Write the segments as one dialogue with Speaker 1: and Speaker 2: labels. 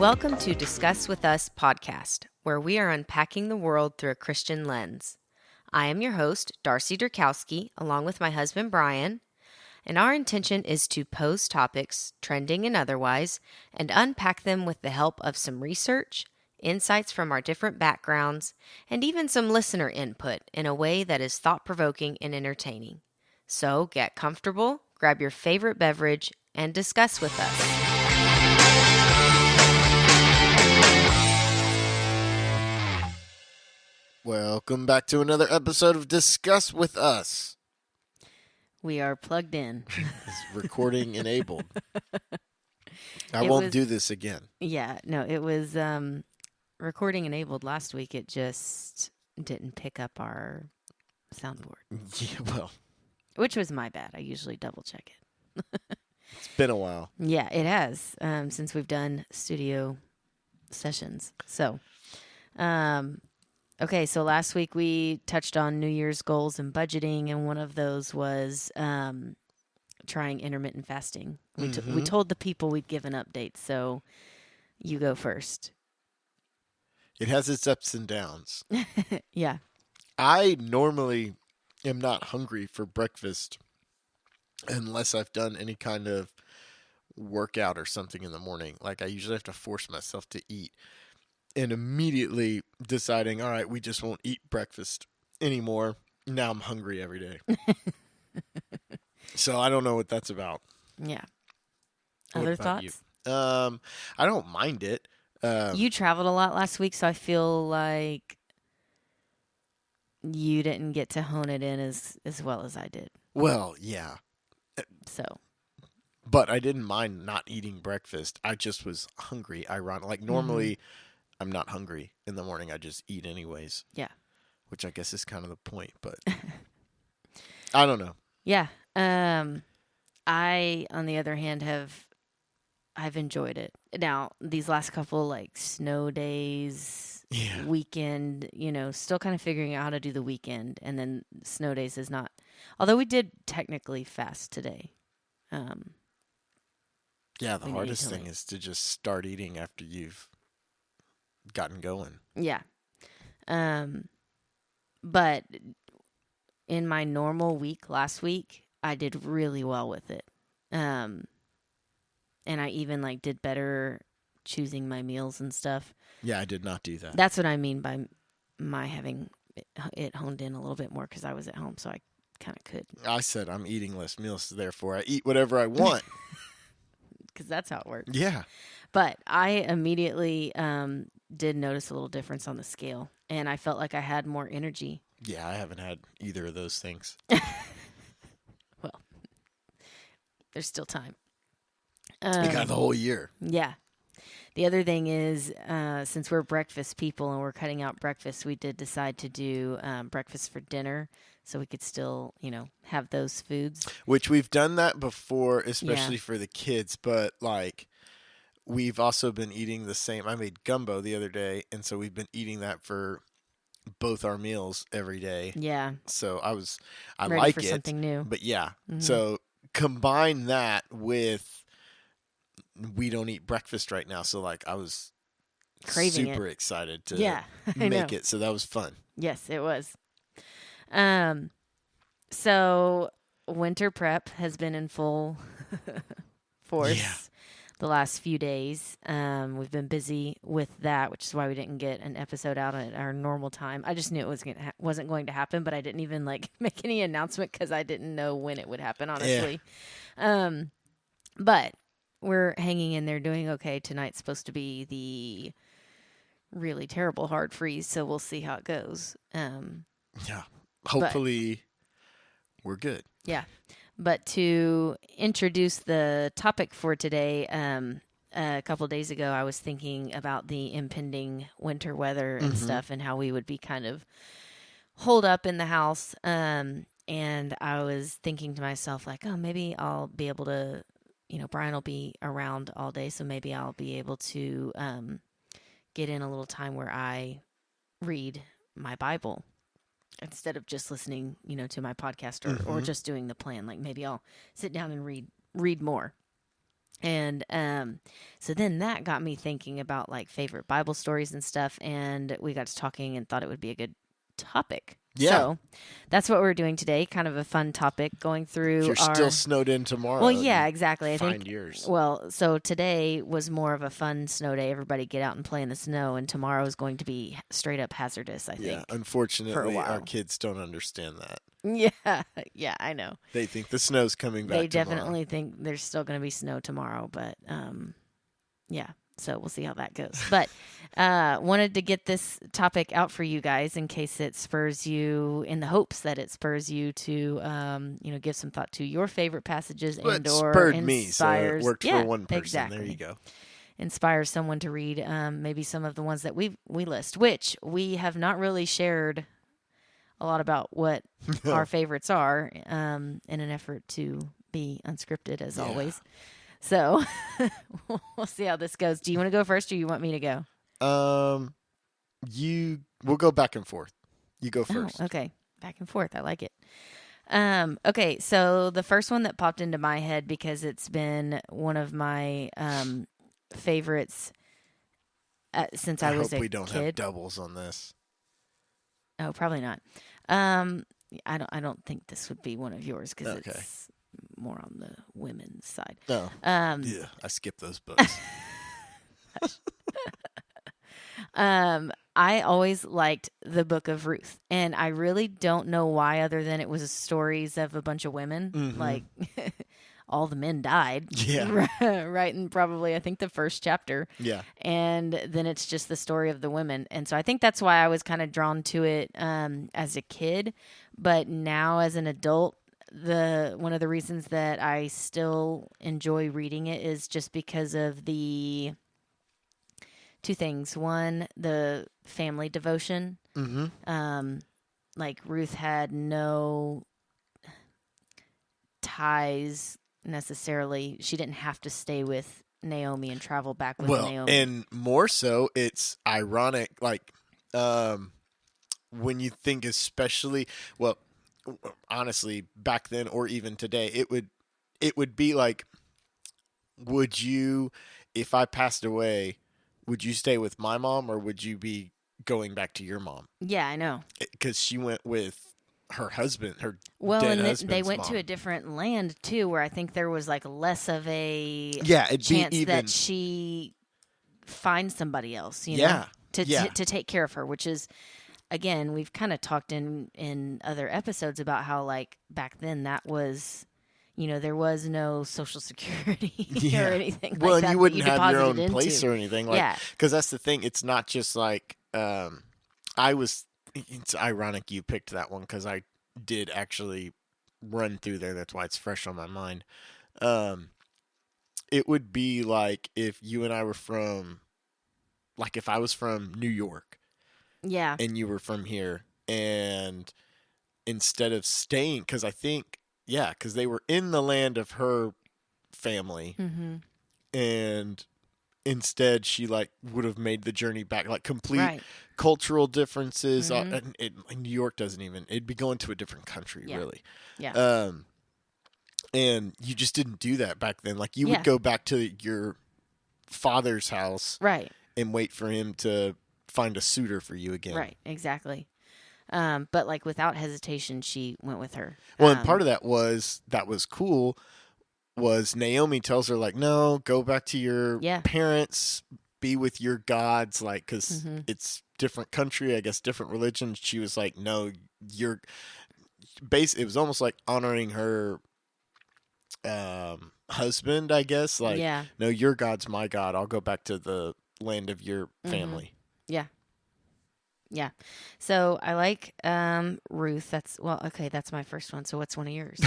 Speaker 1: Welcome to Discuss With Us podcast, where we are unpacking the world through a Christian lens. I am your host, Darcy Durkowski, along with my husband, Brian, and our intention is to pose topics, trending and otherwise, and unpack them with the help of some research, insights from our different backgrounds, and even some listener input in a way that is thought-provoking and entertaining. So get comfortable, grab your favorite beverage, and discuss with us.
Speaker 2: Welcome back to another episode of Discuss With Us.
Speaker 1: We are plugged in.
Speaker 2: It's recording enabled. I won't do this again.
Speaker 1: Yeah, no, it was recording enabled last week. It just didn't pick up our soundboard.
Speaker 2: Yeah, well.
Speaker 1: Which was my bad. I usually double check it.
Speaker 2: It's been a while.
Speaker 1: Yeah, it has, since we've done studio sessions. So, okay, so last week we touched on New Year's goals and budgeting, and one of those was trying intermittent fasting. We told the people we'd give an update, so you go first.
Speaker 2: It has its ups and downs.
Speaker 1: Yeah.
Speaker 2: I normally am not hungry for breakfast unless I've done any kind of workout or something in the morning. Like I usually have to force myself to eat. And immediately deciding, all right, we just won't eat breakfast anymore. Now I'm hungry every day. So I don't know what that's about.
Speaker 1: Yeah.
Speaker 2: What
Speaker 1: Other
Speaker 2: about
Speaker 1: thoughts?
Speaker 2: you? I don't mind it.
Speaker 1: You traveled a lot last week, so I feel like you didn't get to hone it in as well as I did.
Speaker 2: Well, yeah.
Speaker 1: So.
Speaker 2: But I didn't mind not eating breakfast. I just was hungry, ironic. Like normally I'm not hungry in the morning. I just eat anyways.
Speaker 1: Yeah.
Speaker 2: Which I guess is kind of the point, but I don't know.
Speaker 1: Yeah. I, on the other hand, I've enjoyed it. Now, these last couple like snow days, weekend, still kind of figuring out how to do the weekend, and then snow days is not. Although we did technically fast today.
Speaker 2: Yeah, the hardest thing is to just start eating after you've gotten going.
Speaker 1: Yeah. But in my normal week last week, I did really well with it. And I even did better choosing my meals and stuff.
Speaker 2: Yeah, I did not do that.
Speaker 1: That's what I mean by my having it honed in a little bit more because I was at home, so I kind of could.
Speaker 2: I said I'm eating less meals, therefore I eat whatever I want.
Speaker 1: Because that's how it works.
Speaker 2: Yeah.
Speaker 1: But I immediately did notice a little difference on the scale, and I felt like I had more energy.
Speaker 2: Yeah, I haven't had either of those things.
Speaker 1: Well, there's still time.
Speaker 2: You got the whole year.
Speaker 1: Yeah. The other thing is, since we're breakfast people and we're cutting out breakfast, we did decide to do breakfast for dinner so we could still, have those foods.
Speaker 2: Which we've done that before, especially for the kids, but we've also been eating the same. I made gumbo the other day, and so we've been eating that for both our meals every day.
Speaker 1: Yeah.
Speaker 2: So I
Speaker 1: ready
Speaker 2: like
Speaker 1: for
Speaker 2: it.
Speaker 1: Something new.
Speaker 2: But yeah. So combine that with we don't eat breakfast right now, so I was
Speaker 1: craving
Speaker 2: super excited to
Speaker 1: make
Speaker 2: it. So that was fun.
Speaker 1: Yes, it was. So winter prep has been in full force the last few days. We've been busy with that, which is why we didn't get an episode out at our normal time. I just knew it wasn't going to happen, but I didn't even make any announcement because I didn't know when it would happen, honestly. Yeah. But we're hanging in there, doing okay. Tonight's supposed to be the really terrible hard freeze, so we'll see how it goes.
Speaker 2: Yeah. Hopefully we're good.
Speaker 1: Yeah. But to introduce the topic for today, a couple of days ago, I was thinking about the impending winter weather and stuff and how we would be kind of holed up in the house. And I was thinking to myself, maybe I'll be able to, Brian will be around all day, so maybe I'll be able to get in a little time where I read my Bible instead of just listening, to my podcast or just doing the plan. Maybe I'll sit down and read more. And so then that got me thinking about like favorite Bible stories and stuff. And we got to talking and thought it would be a good topic.
Speaker 2: Yeah.
Speaker 1: So that's what we're doing today. Kind of a fun topic going
Speaker 2: If
Speaker 1: through
Speaker 2: you're still
Speaker 1: our.
Speaker 2: snowed in tomorrow,
Speaker 1: Well,
Speaker 2: it'd
Speaker 1: yeah,
Speaker 2: be
Speaker 1: exactly. I
Speaker 2: find
Speaker 1: think.
Speaker 2: yours.
Speaker 1: Well, so today was more of a fun snow day. Everybody get out and play in the snow. And tomorrow is going to be straight up hazardous, I
Speaker 2: Yeah,
Speaker 1: think.
Speaker 2: unfortunately, our
Speaker 1: while.
Speaker 2: kids don't understand that.
Speaker 1: Yeah, yeah, I know.
Speaker 2: They think the snow's coming
Speaker 1: They
Speaker 2: back tomorrow.
Speaker 1: definitely think there's still going to be snow tomorrow, but yeah. So we'll see how that goes. But wanted to get this topic out for you guys in case it spurs you, in the hopes that it spurs you to, give some thought to your favorite passages
Speaker 2: Well,
Speaker 1: and
Speaker 2: it
Speaker 1: or
Speaker 2: spurred me, so it
Speaker 1: inspires.
Speaker 2: worked
Speaker 1: Yeah,
Speaker 2: for one person.
Speaker 1: exactly.
Speaker 2: There you go.
Speaker 1: Inspires someone to read maybe some of the ones that we list, which we have not really shared a lot about what our favorites are in an effort to be unscripted as always. So we'll see how this goes. Do you want to go first or you want me to go?
Speaker 2: We'll go back and forth. You go first.
Speaker 1: Oh, okay. Back and forth. I like it. Okay, so the first one that popped into my head because it's been one of my favorites since I was
Speaker 2: hope
Speaker 1: a
Speaker 2: we don't
Speaker 1: kid.
Speaker 2: have doubles on this.
Speaker 1: Oh, probably not. I don't think this would be one of yours because it's more on the women's side.
Speaker 2: No. Yeah, I skipped those books.
Speaker 1: I always liked the Book of Ruth, and I really don't know why, other than it was stories of a bunch of women.
Speaker 2: Mhm.
Speaker 1: Like all the men died.
Speaker 2: Yeah.
Speaker 1: Right in probably I think the first chapter.
Speaker 2: Yeah.
Speaker 1: And then it's just the story of the women. And so I think that's why I was kind of drawn to it as a kid. But now as an adult, one of the reasons that I still enjoy reading it is just because of the two things. One, the family devotion.
Speaker 2: Mm-hmm.
Speaker 1: Like Ruth had no ties necessarily. She didn't have to stay with Naomi and travel back with Naomi.
Speaker 2: And more so, it's ironic, like, when you think especially, well, honestly, back then or even today, it would be like, would you, if I passed away, would you stay with my mom or would you be going back to your mom?
Speaker 1: Yeah, I know.
Speaker 2: Because she went with her husband, her
Speaker 1: well,
Speaker 2: dead
Speaker 1: and
Speaker 2: husband's
Speaker 1: they went
Speaker 2: mom.
Speaker 1: to a different land too, where I think there was like less of a
Speaker 2: it'd
Speaker 1: chance
Speaker 2: be even,
Speaker 1: that she finds somebody else,
Speaker 2: yeah,
Speaker 1: to take care of her, which is, again, we've kind of talked in other episodes about how like back then that was, there was no Social Security or anything.
Speaker 2: Well,
Speaker 1: like
Speaker 2: and
Speaker 1: that
Speaker 2: you wouldn't
Speaker 1: that
Speaker 2: have your own
Speaker 1: into.
Speaker 2: place or anything, like,
Speaker 1: Yeah.
Speaker 2: because that's the thing. It's not just like, it's ironic you picked that one because I did actually run through there. That's why it's fresh on my mind. It would be like if you and I were from, like if I was from New York,
Speaker 1: Yeah,
Speaker 2: and you were from here, and instead of staying, because I think, because they were in the land of her family, and instead she like would have made the journey back, like complete cultural differences. And New York doesn't even, it'd be going to a different country, really.
Speaker 1: Yeah.
Speaker 2: And you just didn't do that back then. Like you would go back to your father's house,
Speaker 1: Right.
Speaker 2: and wait for him to find a suitor for you again.
Speaker 1: Right. Exactly. But like without hesitation, she went with her.
Speaker 2: Well, and part of that was cool. Was Naomi tells her like, no, go back to your parents, be with your gods, like, because it's different country, I guess, different religion. She was like, no, you're it was almost like honoring her husband, I guess. Like, no, your God's my God. I'll go back to the land of your family.
Speaker 1: Yeah. Yeah. So I like Ruth. That's my first one. So what's one of yours?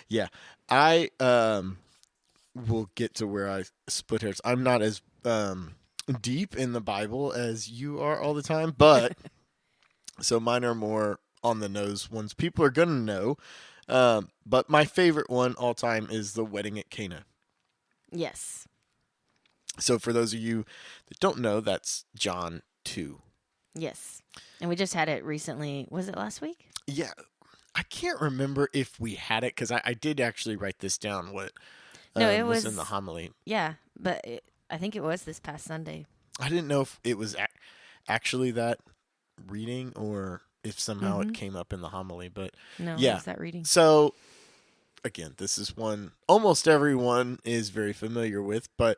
Speaker 2: Yeah. I will get to where I split hairs. I'm not as deep in the Bible as you are all the time, but so mine are more on the nose ones people are going to know. But my favorite one all time is the wedding at Cana.
Speaker 1: Yes.
Speaker 2: So for those of you that don't know, that's John 2.
Speaker 1: Yes. And we just had it recently. Was it last week?
Speaker 2: Yeah. I can't remember if we had it because I did actually write this down. What
Speaker 1: No, it
Speaker 2: was in the
Speaker 1: was,
Speaker 2: homily?
Speaker 1: yeah, but I think it was this past Sunday.
Speaker 2: I didn't know if it was actually that reading or if somehow it
Speaker 1: Mm-hmm.
Speaker 2: came up in the homily. But
Speaker 1: No, it
Speaker 2: yeah,
Speaker 1: was that reading.
Speaker 2: so again, this is one almost everyone is very familiar with, but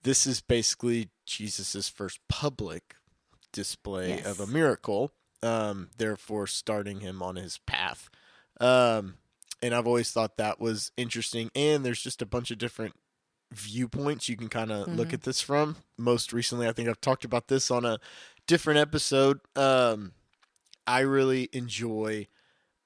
Speaker 2: this is basically Jesus's first public display of a
Speaker 1: Yes.
Speaker 2: miracle, therefore starting him on his path. Um, and I've always thought that was interesting. And there's just a bunch of different viewpoints you can kind of look
Speaker 1: Mm-hmm.
Speaker 2: at this from. Most recently, I think I've talked about this on a different episode. I really enjoy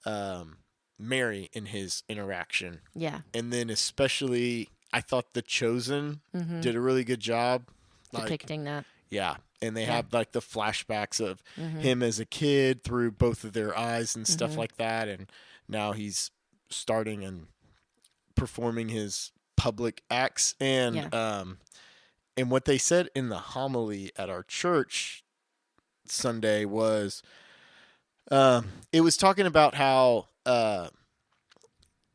Speaker 2: um, Mary in his interaction.
Speaker 1: Yeah.
Speaker 2: And then, especially, I thought The Chosen
Speaker 1: Mm-hmm.
Speaker 2: did a really good job. Like,
Speaker 1: Depicting that.
Speaker 2: yeah. And they
Speaker 1: Yeah.
Speaker 2: have like the flashbacks of
Speaker 1: Mm-hmm.
Speaker 2: him as a kid through both of their eyes and stuff
Speaker 1: Mm-hmm.
Speaker 2: like that. And now he's starting and performing his public acts.
Speaker 1: Yeah.
Speaker 2: And what they said in the homily at our church Sunday was it was talking about how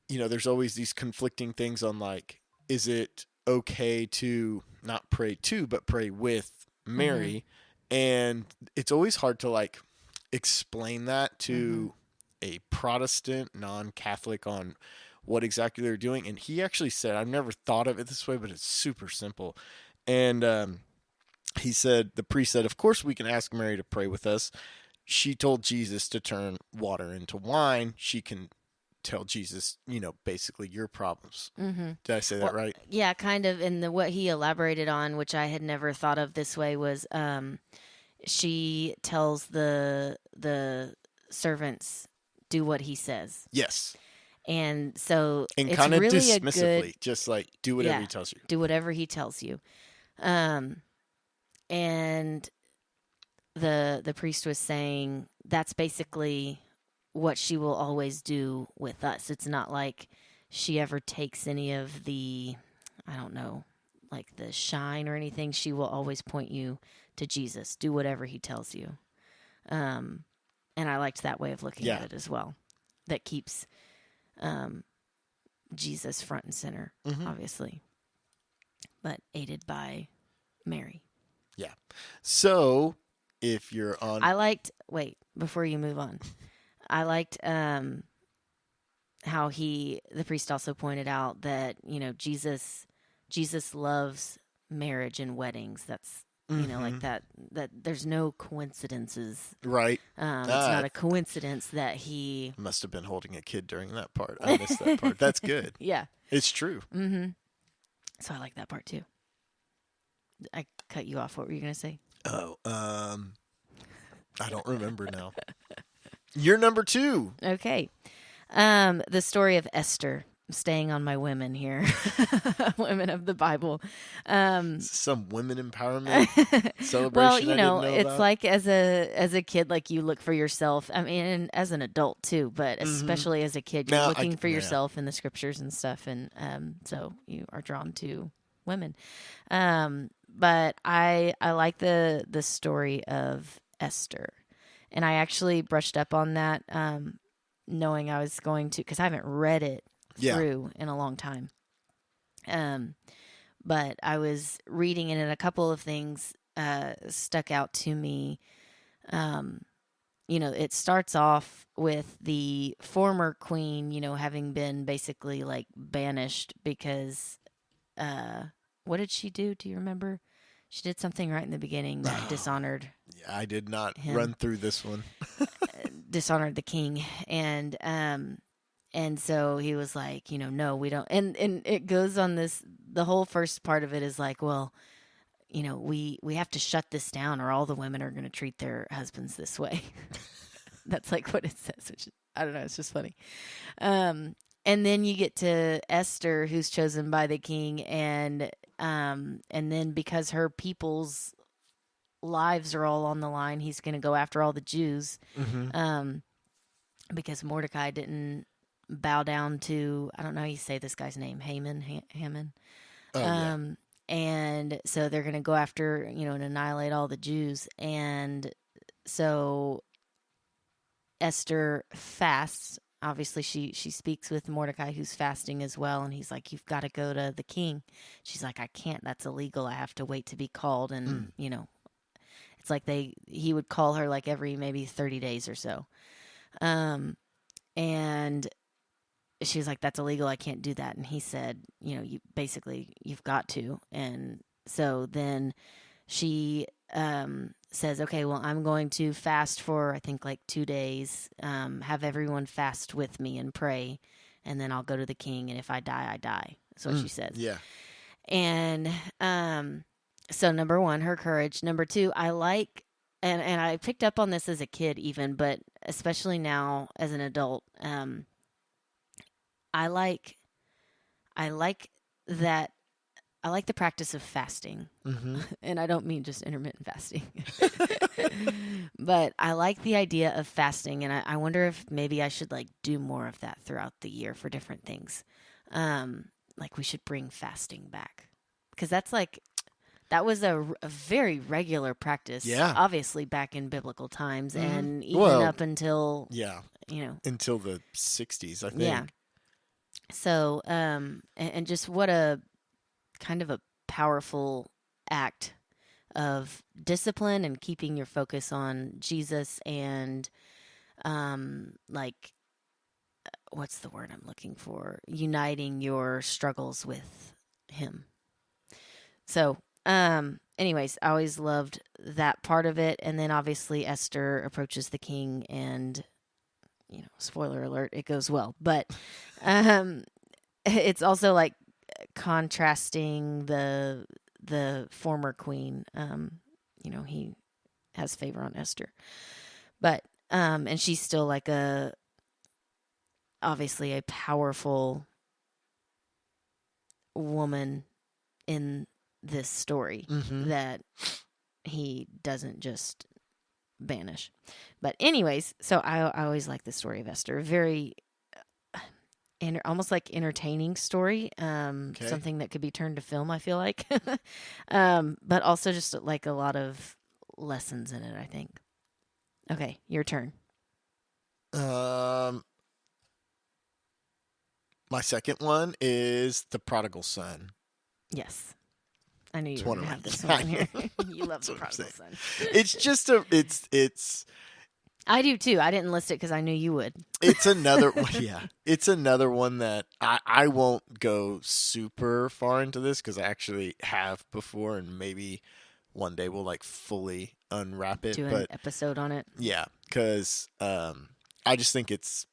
Speaker 2: there's always these conflicting things on like, is it okay to not pray to, but pray with
Speaker 1: Mm-hmm.
Speaker 2: Mary? And it's always hard to like explain that
Speaker 1: Mm-hmm.
Speaker 2: to a Protestant non-Catholic on what exactly they're doing. And he actually said, I've never thought of it this way, but it's super simple. And he said, the priest said, of course we can ask Mary to pray with us. She told Jesus to turn water into wine. She can tell Jesus, basically your problems.
Speaker 1: Mm-hmm.
Speaker 2: Did I say that
Speaker 1: Well,
Speaker 2: right?
Speaker 1: yeah, kind of. And what he elaborated on, which I had never thought of this way, was she tells the servants do what he says,
Speaker 2: Yes.
Speaker 1: and so
Speaker 2: And
Speaker 1: it's
Speaker 2: kind of
Speaker 1: really a good,
Speaker 2: dismissively, just like do whatever
Speaker 1: yeah,
Speaker 2: he tells you.
Speaker 1: do whatever he tells you. Um, and the priest was saying that's basically what she will always do with us. It's not like she ever takes any of the, I don't know, like the shine or anything. She will always point you to Jesus. Do whatever he tells you. Um, and I liked that way of looking at
Speaker 2: Yeah.
Speaker 1: it as well. That keeps um, Jesus front and center,
Speaker 2: Mm-hmm.
Speaker 1: obviously, but aided by Mary.
Speaker 2: Yeah. So if you're on,
Speaker 1: I liked, wait, before you move on, I liked how the priest also pointed out that, Jesus loves marriage and weddings. That's, like
Speaker 2: mm-hmm.
Speaker 1: that there's no coincidences.
Speaker 2: Right.
Speaker 1: It's
Speaker 2: Ah,
Speaker 1: not a coincidence that he,
Speaker 2: I must have been holding a kid during that part. I missed that part. That's good.
Speaker 1: yeah.
Speaker 2: It's true.
Speaker 1: Mm-hmm. So I like that part too. I cut you off. What were you going to say?
Speaker 2: Oh, I don't remember now. You're number 2.
Speaker 1: Okay. The story of Esther. I'm staying on my women here, women of the Bible.
Speaker 2: Some women empowerment celebration
Speaker 1: Well,
Speaker 2: I didn't know
Speaker 1: it's
Speaker 2: about.
Speaker 1: like as a kid, like you look for yourself. I mean, and as an adult too, but
Speaker 2: Mm-hmm.
Speaker 1: especially as a kid, you're
Speaker 2: Now,
Speaker 1: looking for
Speaker 2: yeah.
Speaker 1: yourself in the scriptures and stuff, and so you are drawn to women. But I like the story of Esther, and I actually brushed up on that, knowing I was going to, because I haven't read it
Speaker 2: Yeah.
Speaker 1: through in a long time. But I was reading it, and a couple of things stuck out to me. It starts off with the former queen, having been basically like banished because what did she do? Do you remember? She did something right in the beginning that dishonored
Speaker 2: Yeah, I did not
Speaker 1: him,
Speaker 2: run through this one.
Speaker 1: dishonored the king, and so he was like, no, we don't. And it goes on this. The whole first part of it is like, well, we have to shut this down, or all the women are going to treat their husbands this way. That's like what it says. Which, I don't know. It's just funny. And then you get to Esther, who's chosen by the king, and then because her people's lives are all on the line, he's going to go after all the Jews,
Speaker 2: Mm-hmm.
Speaker 1: because Mordecai didn't bow down to, I don't know how you say this guy's name, Haman.
Speaker 2: Oh, yeah.
Speaker 1: And so they're going to go after, and annihilate all the Jews. And so Esther fasts obviously she speaks with Mordecai, who's fasting as well, and he's like, "You've got to go to the king." She's like, "I can't. That's illegal. I have to wait to be called." And it's like he would call her like every maybe 30 days or so, and she was like, "That's illegal. I can't do that." And he said, you've got to. And so then she says, "Okay, well, I'm going to fast for I think like 2 days. Have everyone fast with me and pray, and then I'll go to the king. And if I die, I die." That's what she says.
Speaker 2: Yeah.
Speaker 1: And so number one, her courage. Number two, I like, and I picked up on this as a kid even, but especially now as an adult. I like that. I like the practice of fasting.
Speaker 2: Mm-hmm.
Speaker 1: And I don't mean just intermittent fasting. But I like the idea of fasting, and I wonder if maybe I should like do more of that throughout the year for different things. Like we should bring fasting back, because that was a very regular practice.
Speaker 2: Yeah.
Speaker 1: Obviously back in biblical times,
Speaker 2: Mm-hmm.
Speaker 1: and even up until
Speaker 2: until the 60s, I think.
Speaker 1: Yeah. So and just what a kind of a powerful act of discipline and keeping your focus on Jesus, and like what's the word I'm looking for? Uniting your struggles with him. So anyways, I always loved that part of it. And then obviously Esther approaches the king, and spoiler alert, it goes well. But it's also like contrasting the former queen. He has favor on Esther, but and she's still like obviously a powerful woman in this story that he doesn't just banish. But anyways, so I always like the story of Esther. Very almost like entertaining story. Something that could be turned to film, I feel like. But also just like a lot of lessons in it, I think. Okay, your turn.
Speaker 2: My second one is The Prodigal Son.
Speaker 1: Yes. I knew you were going to have this one in here. You love The Prodigal Son.
Speaker 2: It's just it's
Speaker 1: I do too. I didn't list it because I knew you would.
Speaker 2: It's another it's another one that I won't go super far into this, because I actually have before, and maybe one day we'll like fully unwrap it.
Speaker 1: Do an episode on it.
Speaker 2: Yeah, because I just think it's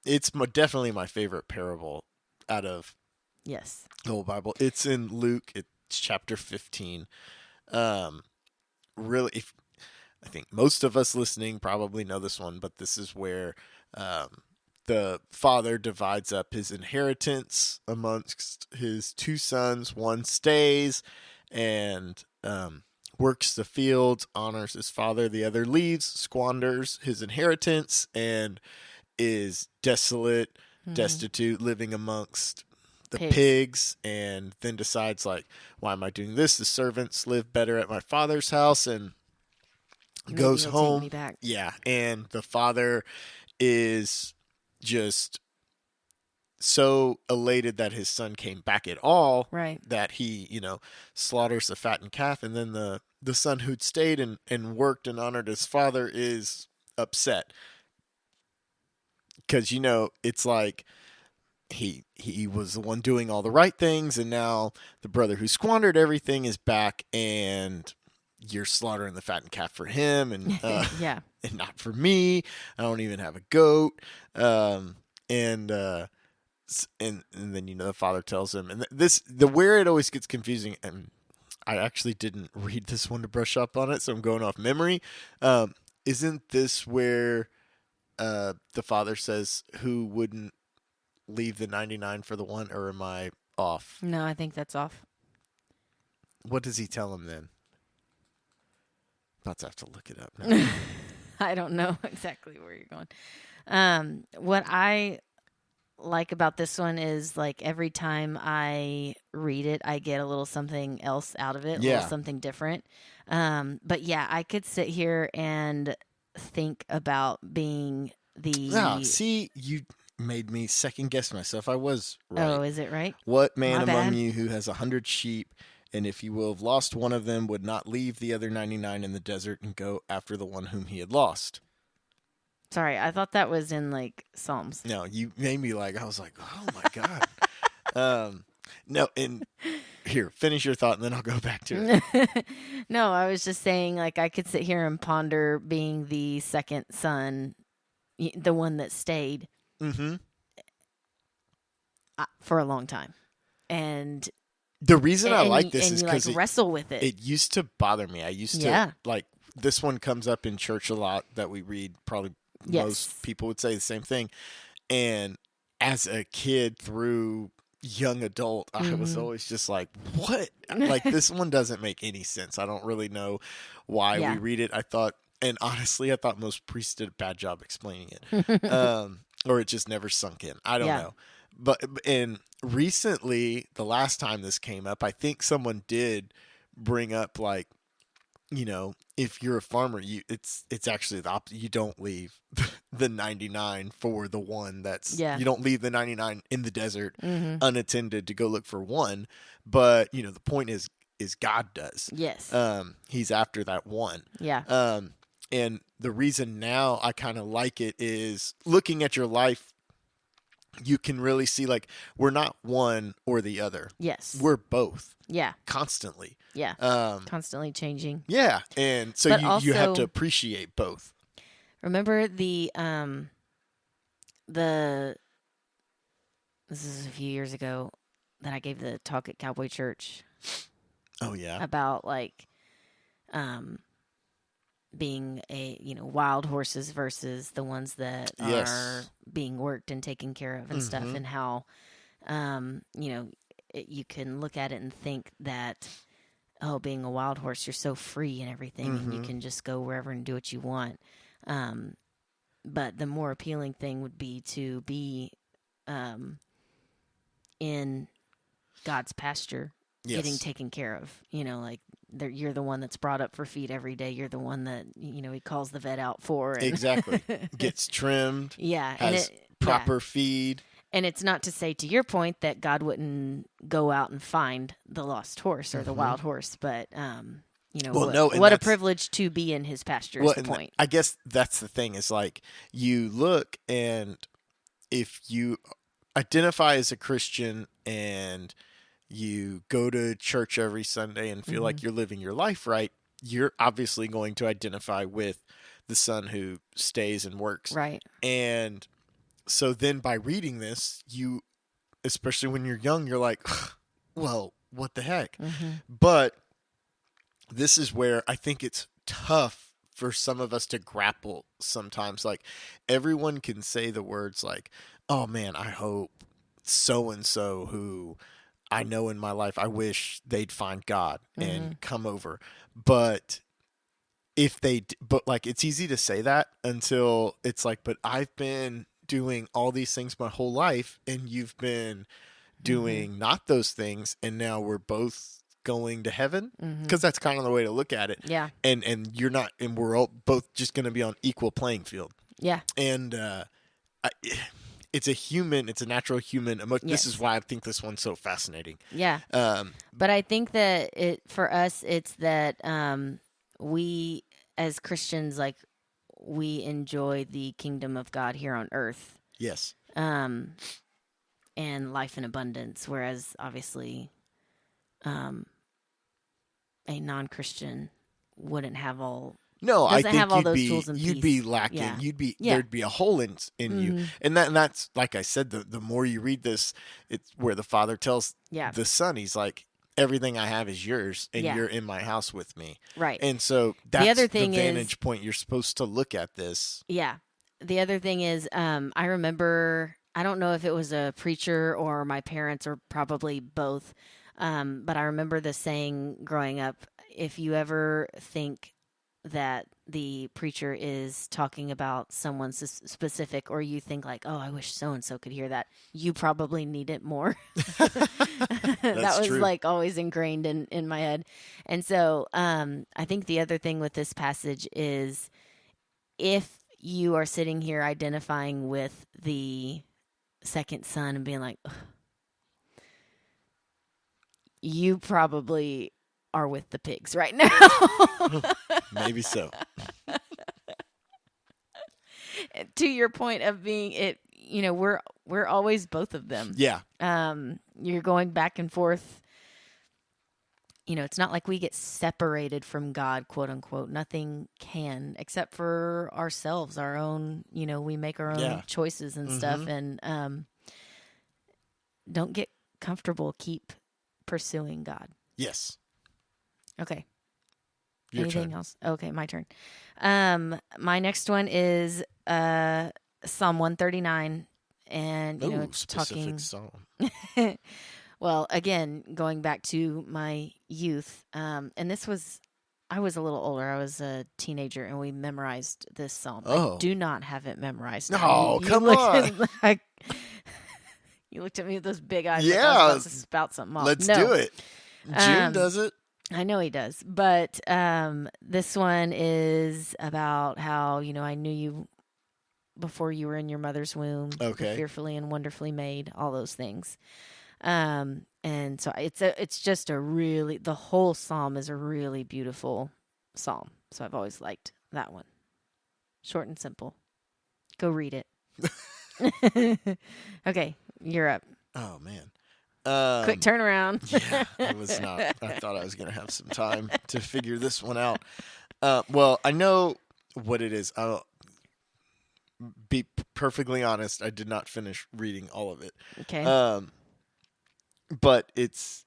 Speaker 2: definitely my favorite parable out of the whole Bible. It's in Luke. It's chapter 15. Really, I think most of us listening probably know this one, but this is where the father divides up his inheritance amongst his two sons. One stays and works the fields, honors his father. The other leaves, squanders his inheritance, and is desolate, destitute, living amongst the pigs, and then decides, like, why am I doing this? The servants live better at my father's house, and goes home. Yeah, and the father is just so elated that his son came back at all,
Speaker 1: right,
Speaker 2: that he, slaughters the fattened calf, and then the son who'd stayed and worked and honored his father is upset. Because, it's like he was the one doing all the right things, and now the brother who squandered everything is back, and you're slaughtering the fattened calf for him, and and not for me. I don't even have a goat. And then the father tells him, and where it always gets confusing, and I actually didn't read this one to brush up on it, so I'm going off memory. Isn't this where the father says, "Who wouldn't leave the 99 for the one?" Or am I off?
Speaker 1: No, I think that's off.
Speaker 2: What does he tell him then? About to have to look it up now.
Speaker 1: I don't know exactly where you're going. What I like about this one is, like, every time I read it, I get a little something else out of it, a little something different. But yeah, I could sit here and think about being the...
Speaker 2: see, made me second guess myself. I was right.
Speaker 1: Oh, is it right?
Speaker 2: What man
Speaker 1: My
Speaker 2: among
Speaker 1: bad.
Speaker 2: you who has 100 sheep, and if he will have lost one of them, would not leave the other 99 in the desert and go after the one whom he had lost?
Speaker 1: Sorry, I thought that was in like Psalms.
Speaker 2: No, you made me like, I was like, oh my God. No, and here, finish your thought and then I'll go back to it.
Speaker 1: No, I was just saying, like, I could sit here and ponder being the second son, the one that stayed
Speaker 2: Mm-hmm.
Speaker 1: for a long time, and
Speaker 2: The reason I like
Speaker 1: you,
Speaker 2: this
Speaker 1: and
Speaker 2: is
Speaker 1: you like
Speaker 2: because
Speaker 1: wrestle with it.
Speaker 2: it used to bother me. I used to,
Speaker 1: Yeah.
Speaker 2: like, this one comes up in church a lot that we read. Probably
Speaker 1: Yes.
Speaker 2: most people would say the same thing. And as a kid through young adult, I was always just like, what? Like, this one doesn't make any sense. I don't really know why
Speaker 1: Yeah.
Speaker 2: we read it. I thought, and honestly, I thought most priests did a bad job explaining it. Or it just never sunk in. I don't
Speaker 1: Yeah.
Speaker 2: know. But, and recently, the last time this came up, I think someone did bring up, like, you know, if you're a farmer, it's actually the opposite. You don't leave the 99 for the one that's
Speaker 1: Yeah.
Speaker 2: you don't leave the 99 in the desert
Speaker 1: Mm-hmm.
Speaker 2: unattended to go look for one. But you know, the point is God does.
Speaker 1: Yes.
Speaker 2: He's after that one.
Speaker 1: Yeah.
Speaker 2: And the reason now I kind of like it is looking at your life, you can really see, like, we're not one or the other.
Speaker 1: Yes.
Speaker 2: We're both
Speaker 1: Yeah.
Speaker 2: constantly.
Speaker 1: Yeah. Constantly changing.
Speaker 2: Yeah, and so
Speaker 1: But
Speaker 2: you have to
Speaker 1: also-
Speaker 2: appreciate both.
Speaker 1: Remember the this is a few years ago that I gave the talk at Cowboy Church
Speaker 2: Oh yeah,
Speaker 1: about like being wild horses versus the ones that
Speaker 2: Yes.
Speaker 1: are being worked and taken care of and stuff,
Speaker 2: Mhm.
Speaker 1: and how you can look at it and think that, oh, being a wild horse, you're so free and everything, and you
Speaker 2: Mhm.
Speaker 1: can just go wherever and do what you want. But the more appealing thing would be to be in God's pasture, getting
Speaker 2: yes,
Speaker 1: taken care of. Like you're the one that's brought up for feed every day. You're the one that he calls the vet out for. And
Speaker 2: exactly. Gets trimmed,
Speaker 1: yeah, and
Speaker 2: has
Speaker 1: it
Speaker 2: proper feed.
Speaker 1: And it's not to say, to your point, that God wouldn't go out and find the lost horse or the wild horse, but
Speaker 2: Well, no, and
Speaker 1: what a
Speaker 2: that's-
Speaker 1: privilege to be in His pasture
Speaker 2: Well,
Speaker 1: is the
Speaker 2: and
Speaker 1: point.
Speaker 2: I guess that's the thing. Is like you look, and if you identify as a Christian and you go to church every Sunday and feel like you're living your life right, you're obviously going to identify with the son who stays and works.
Speaker 1: Right.
Speaker 2: And so then by reading this, you, especially when you're young, you're like, well, what the heck? But this is where I think it's tough for some of us to grapple sometimes. Like, everyone can say the words like, oh man, I hope so and so who I know in my life, I wish they'd find God and come over. But but like, it's easy to say that until it's like, but I've been doing all these things my whole life, and you've been doing not those things, and now we're both going to heaven, because that's kind of the way to look at it.
Speaker 1: Yeah.
Speaker 2: And you're not, and we're all both just going to be on equal playing field.
Speaker 1: Yeah.
Speaker 2: And it's a natural human emotion.
Speaker 1: Yes.
Speaker 2: This is why I think this one's so fascinating.
Speaker 1: Yeah. But I think that for us, it's that we as Christians, like, we enjoy the kingdom of God here on earth,
Speaker 2: Yes.
Speaker 1: and life in abundance. Whereas obviously, a non-Christian wouldn't have all.
Speaker 2: No, I
Speaker 1: Doesn't
Speaker 2: think
Speaker 1: have all those tools and
Speaker 2: you'd
Speaker 1: peace.
Speaker 2: be lacking.
Speaker 1: Yeah.
Speaker 2: There'd be a hole in you. And that's like I said, the more you read this, it's where the father tells
Speaker 1: Yeah.
Speaker 2: the son, he's like, everything I have is yours, and
Speaker 1: Yeah.
Speaker 2: you're in my house with me.
Speaker 1: Right.
Speaker 2: And so that's
Speaker 1: other thing
Speaker 2: the
Speaker 1: is-
Speaker 2: vantage point you're supposed to look at this.
Speaker 1: Yeah. The other thing is, I remember, I don't know if it was a preacher or my parents or probably both, but I remember the saying growing up, if you ever think that the preacher is talking about someone specific, or you think like, oh, I wish so-and-so could hear that, you probably need it more. That was
Speaker 2: true.
Speaker 1: like always ingrained in my head. And so I think the other thing with this passage is, if you are sitting here identifying with the second son and being like, "Ugh, you probably are with the pigs right now."
Speaker 2: Maybe so.
Speaker 1: To your point of being it, we're always both of them.
Speaker 2: Yeah.
Speaker 1: You're going back and forth. It's not like we get separated from God, quote unquote. Nothing can, except for ourselves, our own, we make our own
Speaker 2: Yeah.
Speaker 1: choices and stuff. And don't get comfortable. Keep pursuing God.
Speaker 2: Yes.
Speaker 1: Okay.
Speaker 2: Your
Speaker 1: Anything
Speaker 2: turn.
Speaker 1: else? Okay, my turn. My next one is Psalm 139. And,
Speaker 2: Ooh,
Speaker 1: it's
Speaker 2: specific
Speaker 1: talking.
Speaker 2: song.
Speaker 1: Well, again, going back to my youth, and I was a little older. I was a teenager, and we memorized this psalm. I
Speaker 2: Oh.
Speaker 1: do not have it memorized.
Speaker 2: No,
Speaker 1: You
Speaker 2: come
Speaker 1: looked
Speaker 2: on.
Speaker 1: you looked at me with those big eyes like I was
Speaker 2: Yeah.
Speaker 1: about to spout something off.
Speaker 2: Let's
Speaker 1: No,
Speaker 2: do it. June
Speaker 1: Um,
Speaker 2: does it.
Speaker 1: I know he does, but this one is about how I knew you before you were in your mother's womb,
Speaker 2: Okay.
Speaker 1: fearfully and wonderfully made, all those things. And so it's just the whole psalm is a really beautiful psalm. So I've always liked that one. Short and simple. Go read it. Okay, you're up.
Speaker 2: Oh man.
Speaker 1: Quick turnaround.
Speaker 2: Yeah, I was not. I thought I was gonna have some time to figure this one out. Well, I know what it is. I'll be perfectly honest. I did not finish reading all of it.
Speaker 1: Okay.
Speaker 2: But it's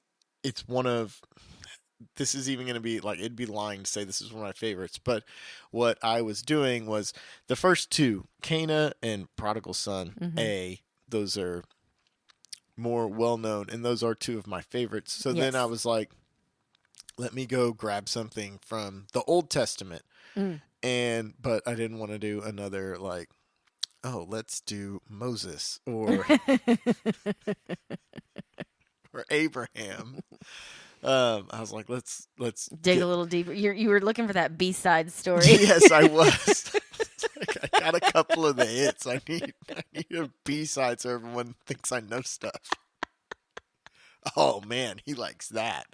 Speaker 2: one of. This is even going to be like, it'd be lying to say this is one of my favorites. But what I was doing was the first two, Cana and Prodigal Son, those are more well known, and those are two of my favorites. So
Speaker 1: Yes.
Speaker 2: then I was like, let me go grab something from the Old Testament. But I didn't want to do another like, oh, let's do Moses or or Abraham. I was like, let's
Speaker 1: dig a little deeper. You were looking for that B-side story.
Speaker 2: Yes, I was. I got a couple of the hits. I need a B-side so everyone thinks I know stuff. Oh man, he likes that.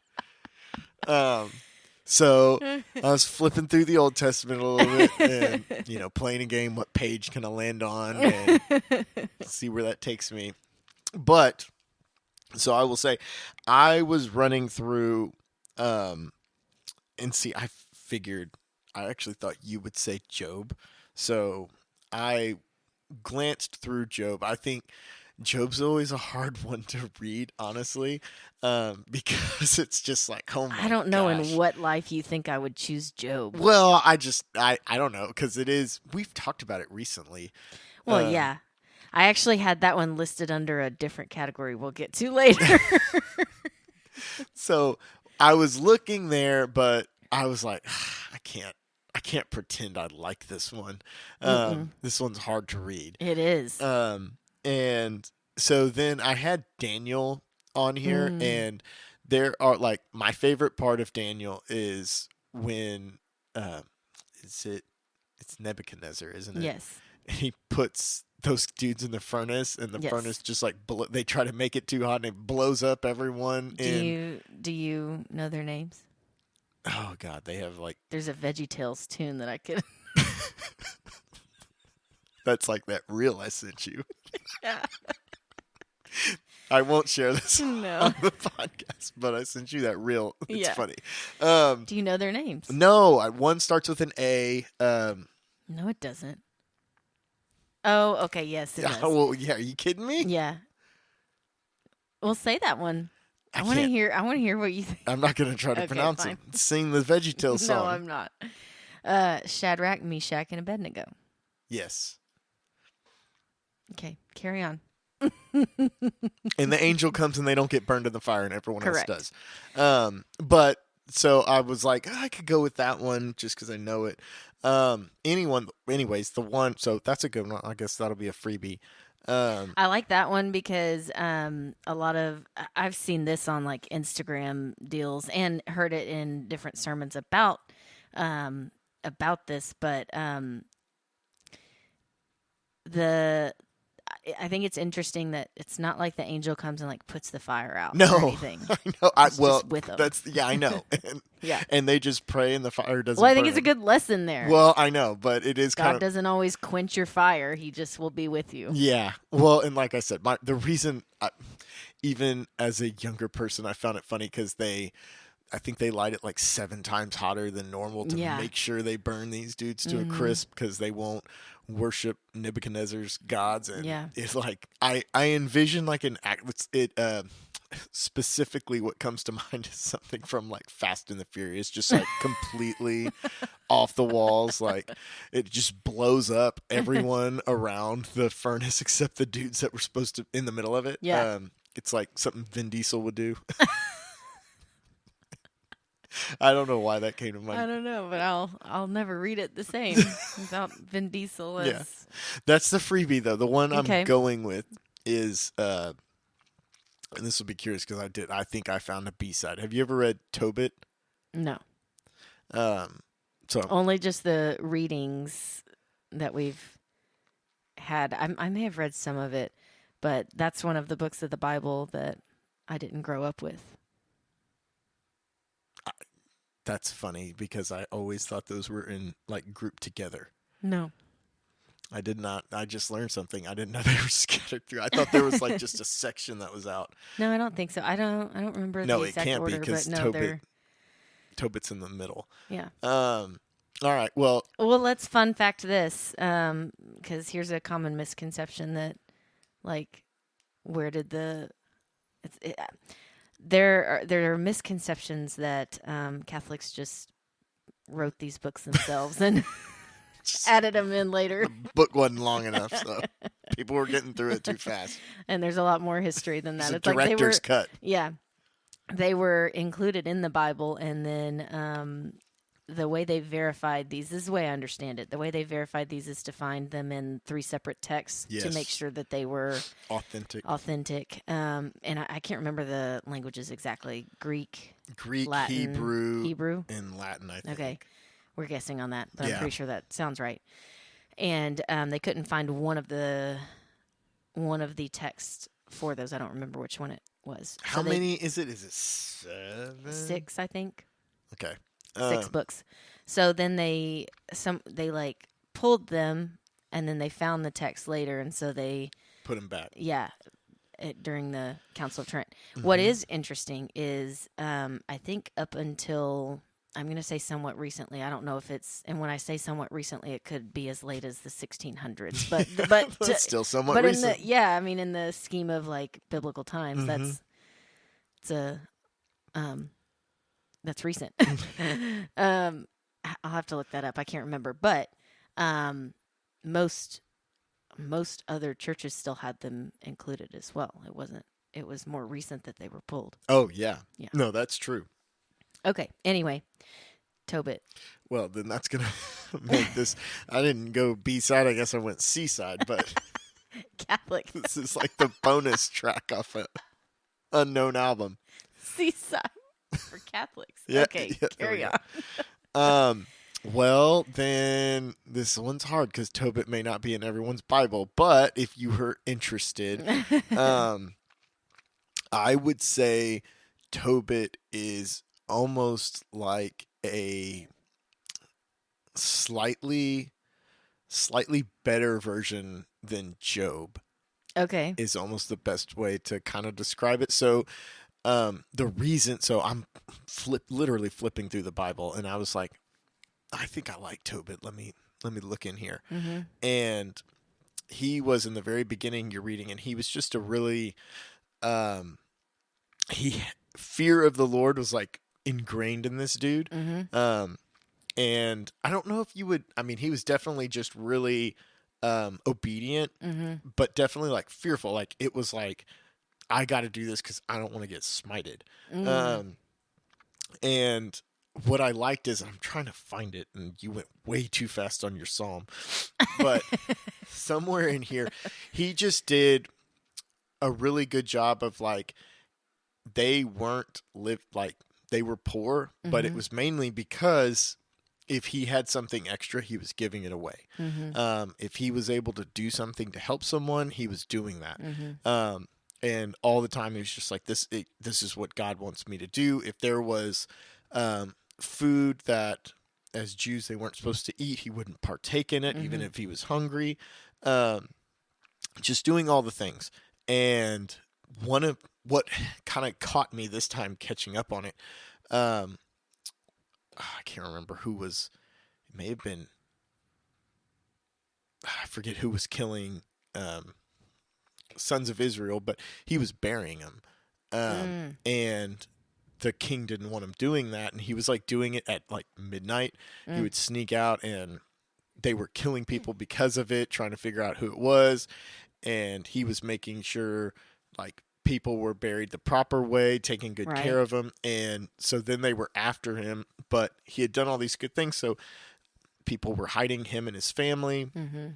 Speaker 2: So I was flipping through the Old Testament a little bit, and playing a game. What page can I land on, and see where that takes me. But so I will say, I was running through, and see, I figured, I actually thought you would say Job. So I glanced through Job. I think Job's always a hard one to read, honestly, because it's just like, oh my gosh.
Speaker 1: I don't know in what life you think I would choose Job.
Speaker 2: Well, I don't know, because we've talked about it recently.
Speaker 1: Well, yeah. I actually had that one listed under a different category we'll get to later.
Speaker 2: So I was looking there, but I was like, I can't pretend I like this one. This one's hard to read.
Speaker 1: It is.
Speaker 2: And so then I had Daniel on here, and there are like, my favorite part of Daniel is when it's Nebuchadnezzar, isn't it?
Speaker 1: Yes.
Speaker 2: And he puts those dudes in the furnace, and the furnace just like they try to make it too hot, and it blows up everyone.
Speaker 1: Do you know their names?
Speaker 2: Oh God, they have like,
Speaker 1: there's a VeggieTales tune that I could.
Speaker 2: That's like that reel I sent you. I won't share this on the podcast, but I sent you that reel. It's funny.
Speaker 1: Do you know their names?
Speaker 2: No, one starts with an A.
Speaker 1: No, it doesn't. Oh, okay. Yes, it does.
Speaker 2: Well, yeah. Are you kidding me?
Speaker 1: Yeah. Well, say that one. I want to hear. I want to hear what you think.
Speaker 2: I'm not going to try to pronounce it. Sing the VeggieTales song.
Speaker 1: No, I'm not. Shadrach, Meshach, and Abednego.
Speaker 2: Yes.
Speaker 1: Okay, carry on.
Speaker 2: And the angel comes, and they don't get burned in the fire, and everyone else does. But so I was like, I could go with that one just because I know it. Anyways, the one. So that's a good one. I guess that'll be a freebie.
Speaker 1: I like that one because I've seen this on like Instagram deals and heard it in different sermons about this, but I think it's interesting that it's not like the angel comes and like puts the fire out or
Speaker 2: No,
Speaker 1: anything.
Speaker 2: I know.
Speaker 1: It's
Speaker 2: Well,
Speaker 1: just with them.
Speaker 2: that's yeah, I know. And,
Speaker 1: Yeah.
Speaker 2: and they just pray, and the fire doesn't.
Speaker 1: Well, I think
Speaker 2: burn
Speaker 1: it's a
Speaker 2: them.
Speaker 1: good lesson there.
Speaker 2: Well, I know, but it is kind
Speaker 1: God
Speaker 2: of
Speaker 1: doesn't always quench your fire. He just will be with you.
Speaker 2: yeah. Well, and like I said, the reason, even as a younger person, I found it funny because I think they light it like 7 times hotter than normal to
Speaker 1: Yeah.
Speaker 2: make sure they burn these dudes to a crisp because they won't worship Nebuchadnezzar's gods. And
Speaker 1: Yeah.
Speaker 2: it's like I envision like an act. Specifically, what comes to mind is something from like Fast and the Furious, just like completely off the walls. Like it just blows up everyone around the furnace except the dudes that were supposed to in the middle of it.
Speaker 1: Yeah.
Speaker 2: It's like something Vin Diesel would do. I don't know why that came to mind.
Speaker 1: I don't know, but I'll never read it the same without Vin Diesel as
Speaker 2: Yeah. That's the freebie though. The one
Speaker 1: Okay.
Speaker 2: I'm going with is and this will be curious because I think I found a B-side. Have you ever read Tobit?
Speaker 1: No.
Speaker 2: So
Speaker 1: Only just the readings that we've had. I may have read some of it, but that's one of the books of the Bible that I didn't grow up with.
Speaker 2: that's funny because I always thought those were in like grouped together.
Speaker 1: No.
Speaker 2: I did not. I just learned something. I didn't know they were scattered through. I thought there was like just a section that was out.
Speaker 1: No, I don't think so. I don't remember
Speaker 2: No,
Speaker 1: the
Speaker 2: it
Speaker 1: exact
Speaker 2: can't be
Speaker 1: order,
Speaker 2: because
Speaker 1: but no,
Speaker 2: Tobit's in the middle.
Speaker 1: yeah.
Speaker 2: All right. Well,
Speaker 1: Let's fun fact this, because here's a common misconception that, like, where did there are misconceptions that Catholics just wrote these books themselves and added them in later,
Speaker 2: the book wasn't long enough, so people were getting through it too fast.
Speaker 1: and there's a lot more history than that.
Speaker 2: It's a
Speaker 1: like they were,
Speaker 2: director's cut.
Speaker 1: yeah, they were included in the Bible, and then the way they verified these, this is the way I understand it. The way they verified these is to find them in 3 separate texts to
Speaker 2: Yes.
Speaker 1: make sure that they were
Speaker 2: Authentic.
Speaker 1: And I can't remember the languages exactly. Greek, Latin,
Speaker 2: Hebrew, and Latin, I think.
Speaker 1: Okay. We're guessing on that, but
Speaker 2: Yeah.
Speaker 1: I'm pretty sure that sounds right. And they couldn't find one of the texts for those. I don't remember which one it was.
Speaker 2: How many is it? Is it 7?
Speaker 1: 6, I think.
Speaker 2: Okay.
Speaker 1: 6 books. So then they like pulled them, and then they found the text later, and so they
Speaker 2: put them back.
Speaker 1: Yeah, during the Council of Trent.
Speaker 2: Mm-hmm.
Speaker 1: What is interesting is I think up until, I'm going to say somewhat recently. I don't know if it's, and when I say somewhat recently, it could be as late as the 1600s, but
Speaker 2: That's still somewhat
Speaker 1: but
Speaker 2: recent.
Speaker 1: in the scheme of like biblical times, that's recent. I'll have to look that up. I can't remember, but most other churches still had them included as well. It was more recent that they were pulled.
Speaker 2: Oh, yeah.
Speaker 1: Yeah.
Speaker 2: No, that's true.
Speaker 1: Okay. Anyway, Tobit.
Speaker 2: Well, then that's going to make this. I didn't go B-side. I guess I went C-side, but
Speaker 1: Catholic.
Speaker 2: this is like the bonus track off an unknown album.
Speaker 1: C-side for Catholics.
Speaker 2: Yeah,
Speaker 1: Okay,
Speaker 2: yeah,
Speaker 1: carry
Speaker 2: there
Speaker 1: on.
Speaker 2: Well, then this one's hard because Tobit may not be in everyone's Bible, but if you were interested, I would say Tobit is almost like a slightly better version than Job.
Speaker 1: Okay.
Speaker 2: Is almost the best way to kind of describe it. So the reason, so I'm literally flipping through the Bible, and I was like, I think I like Tobit. Let me look in here.
Speaker 1: Mm-hmm.
Speaker 2: And he was in the very beginning you're reading, and he was just a really fear of the Lord was like ingrained in this dude.
Speaker 1: Mm-hmm.
Speaker 2: And I don't know if you would, I mean, he was definitely just really obedient, but definitely like fearful. Like it was like, I got to do this because I don't want to get smited. And what I liked is, I'm trying to find it, and you went way too fast on your psalm, but somewhere in here, he just did a really good job of like, they weren't they were poor, but it was mainly because if he had something extra, he was giving it away.
Speaker 1: Mm-hmm.
Speaker 2: If he was able to do something to help someone, he was doing that.
Speaker 1: Mm-hmm.
Speaker 2: And all the time, he was just like, this is what God wants me to do. If there was food that, as Jews, they weren't supposed to eat, he wouldn't partake in it, even
Speaker 1: Mm-hmm.
Speaker 2: if he was hungry. Um, just doing all the things. And one of what kind of caught me this time catching up on it, um, I can't remember who was, it may have been, I forget who was killing um, sons of Israel, but he was burying them.
Speaker 1: Mm.
Speaker 2: And the king didn't want him doing that. And he was like doing it at like midnight. He
Speaker 1: Mm.
Speaker 2: would sneak out, and they were killing people because of it, trying to figure out who it was. And he was making sure like people were buried the proper way, taking good care
Speaker 1: Right.
Speaker 2: of them. And so then they were after him, but he had done all these good things. So people were hiding him and his family.
Speaker 1: Mm-hmm.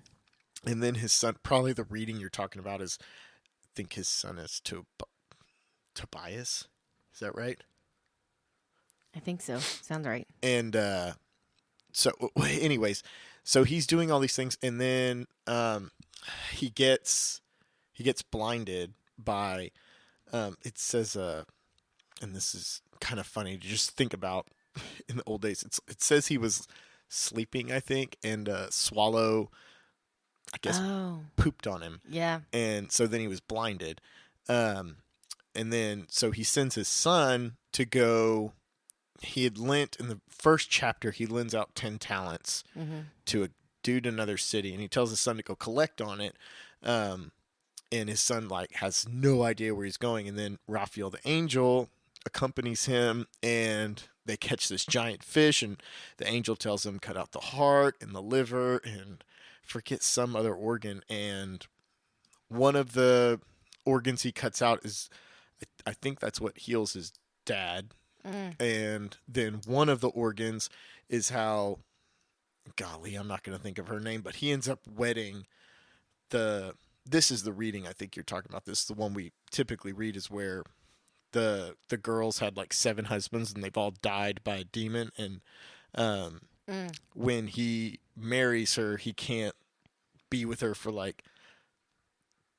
Speaker 2: And then his son, probably the reading you're talking about is, I think his son is Tobias. Is that right?
Speaker 1: I think so. Sounds right.
Speaker 2: And so, anyways, so he's doing all these things, and then he gets blinded by it says and this is kind of funny to just think about. In the old days, it says he was sleeping, I think, and swallow, I guess,
Speaker 1: Oh.
Speaker 2: pooped on him,
Speaker 1: Yeah.
Speaker 2: and so then he was blinded. Um, and then so he sends his son to go. He had lent in the first chapter. He lends out 10 talents
Speaker 1: Mm-hmm.
Speaker 2: to a dude in another city, and he tells his son to go collect on it. And his son like has no idea where he's going. And then Raphael the angel accompanies him, and they catch this giant fish. And the angel tells him cut out the heart and the liver and forget some other organ. And one of the organs he cuts out is, I think that's what heals his dad.
Speaker 1: Mm.
Speaker 2: And then one of the organs is how, golly, I'm not going to think of her name, but he ends up wedding the. This is the reading I think you're talking about. This is the one we typically read, is where the girls had like 7 husbands and they've all died by a demon. And
Speaker 1: Mm.
Speaker 2: when he marries her, he can't be with her for like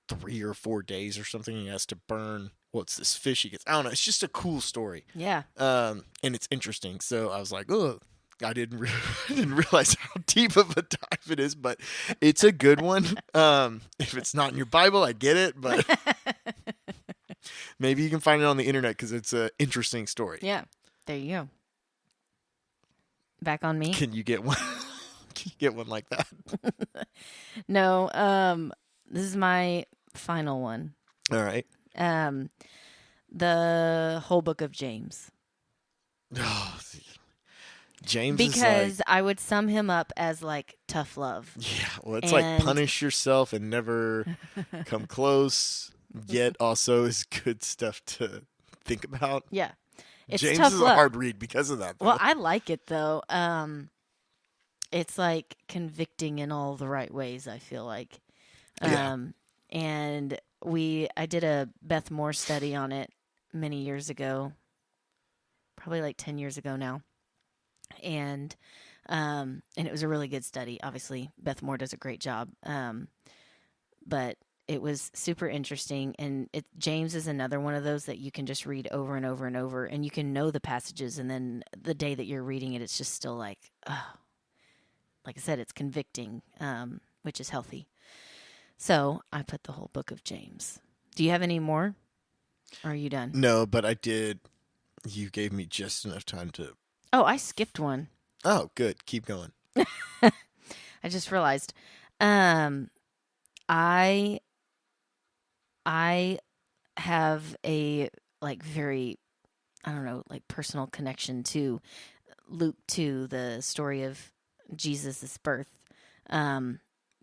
Speaker 2: 3 or 4 days or something. He has to burn what's this fish he gets. I don't know. It's just a cool story.
Speaker 1: Yeah.
Speaker 2: And it's interesting. So I was like, oh, I didn't I didn't realize how deep of a dive it is, but it's a good one. If it's not in your Bible, I get it, but maybe you can find it on the internet because it's an interesting story.
Speaker 1: Yeah. There you go. Back on me.
Speaker 2: Can you get one? Can you get one like that?
Speaker 1: No. This is my final one.
Speaker 2: All right.
Speaker 1: The whole book of James.
Speaker 2: Oh, James
Speaker 1: Because
Speaker 2: is like,
Speaker 1: I would sum him up as like tough love.
Speaker 2: yeah, well, it's like punish yourself and never come close, yet also is good stuff to think about.
Speaker 1: Yeah. It's
Speaker 2: James
Speaker 1: tough
Speaker 2: is
Speaker 1: love.
Speaker 2: a hard read because of that, though.
Speaker 1: Well, I like it though. It's like convicting in all the right ways, I feel like.
Speaker 2: Yeah.
Speaker 1: And I did a Beth Moore study on it many years ago, probably like 10 years ago now. And it was a really good study. Obviously, Beth Moore does a great job. But it was super interesting. And James is another one of those that you can just read over and over and over, and you can know the passages. And then the day that you're reading it, it's just still like, oh, like I said, it's convicting, which is healthy. So I put the whole book of James. Do you have any more? Or are you done?
Speaker 2: No, but I did. You gave me just enough time to.
Speaker 1: Oh, I skipped one.
Speaker 2: Oh, good. Keep going.
Speaker 1: I just realized. I have a like very, I don't know, like personal connection to Luke 2, the story of Jesus' birth.